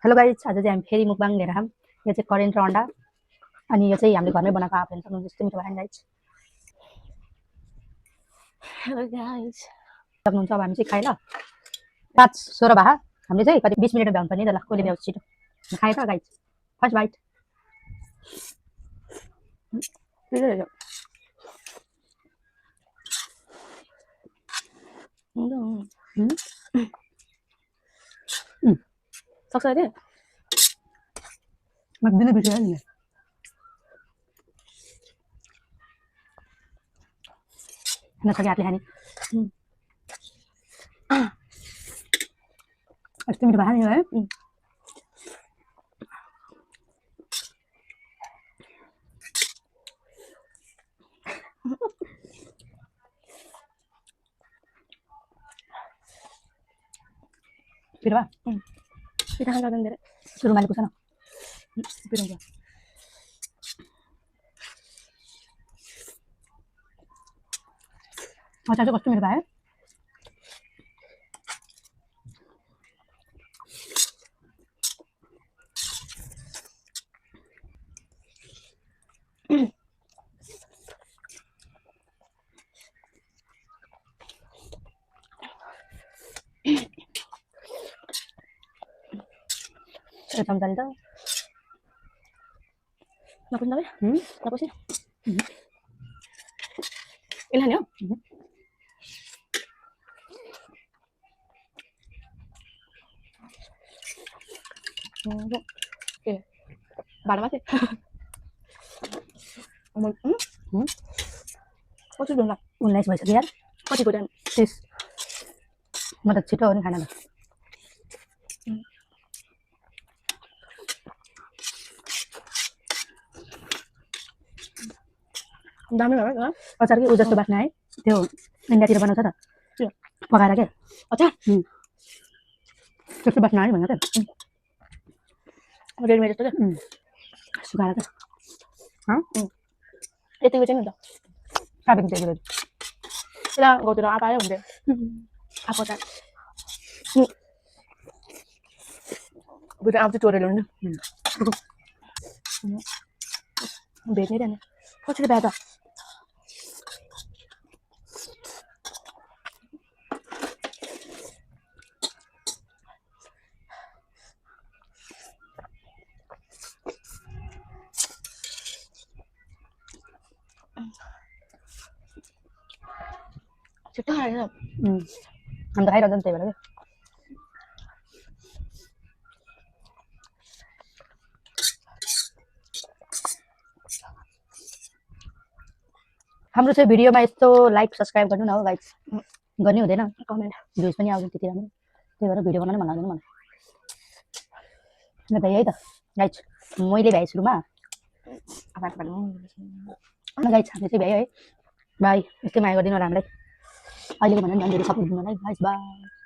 Hello guys, आज चाहिँ हामी फेरि मुकबाङ लिएर आयौँ। यो चाहिँ करेन्ट र अन्डा अनि यो चाहिँ हामीले घरमै बनाएको आफूले सक्नु जस्तो मिठो भयो गाइज। हेलो गाइज, सक्नुहुन्छ अब हामी चाहिँ खाइ ल। 5-16 भए हामीले चाहिँ कति 20 मिनटमा भ्याउनु पर्ने त ल, कसले भ्याउँछ छिटो खाए त गाइज। फर्स्ट बाइट सक्छ अरे मजाले बिर्सियो नि। नसके हातले खाने यस्तो मिठो भयो नि है। पिरो भयो पिठा खान जाँदैन धेरै सुरुमाले पुग्छ न पिरो हुन्छ। अचार चाहिँ कस्तो मिठो भयो। चम्चाले त नपुस्नु तपाईँ नपुस्ने यसले खाने हो। ए भाँडामा चाहिँ कति ढुङ्गा 19 भइसक्यो यार। कतिको टाइम 30 म त छिटो हो नि खाना त। दामी भयो है अचार कि ऊ जस्तो बास्ना है, त्यो इन्डियातिर बनाउँछ त पकाएर के अचार त्यस्तो बास्ना है भनेर त रेडमेड जस्तो क्या सुकाएर त यतिको चाहिँ नि त काटेको त्यो बेला यता गाउँतिर आपाए हुन्थ्यो आएको अचार बुझ्नु आउँछ चोरेर ल्याउनु भेट्नै रहेन कसरी भ्या त छिट्टो खाएर हामी त खाइरहन्छ नि त्यही भएर हाम्रो चाहिँ भिडियोमा यस्तो लाइक सब्सक्राइब गर्नु न हो गाइज, गर्नै हुँदैन। कमेन्ट भ्युज पनि आउँदैन त्यति राम्रो, त्यही भएर भिडियो बनाउनै मन लाग्दैन मलाई। भ्याइ है त गाइज, मैले भ्याएँ सुरुमा आपाको गाइज, हामीले चाहिँ भ्यायो है। बाई, यस्तै माया गरिदिनु होला हामीलाई। अहिलेको भन्दा नि झन् धेरै सपोर्ट दिनु होला है गाइज। बाई।